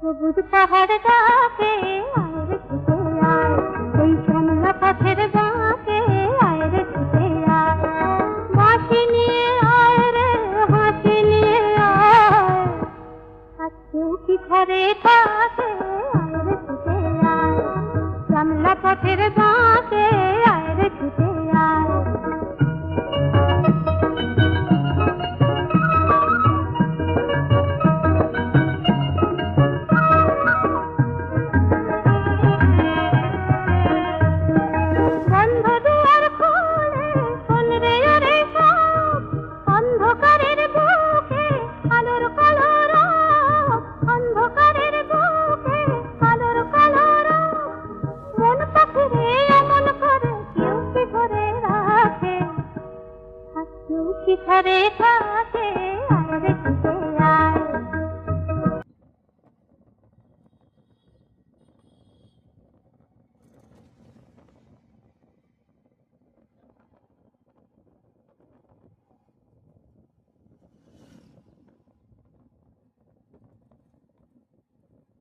সবুজ পাহাড় ডাকে আয় রে ছুটে আয়, এই শ্যামলা পথের বাঁকে আয় রে ছুটে আয়। বাঁশি নিয়ে আয় রে হাসি নিয়ে আয়, আজকেও কি ঘরে থাকে আয় রে ছুটে আয়, শ্যামলা পথের বাঁকে আয় রে ছুটে আয়। ঘরে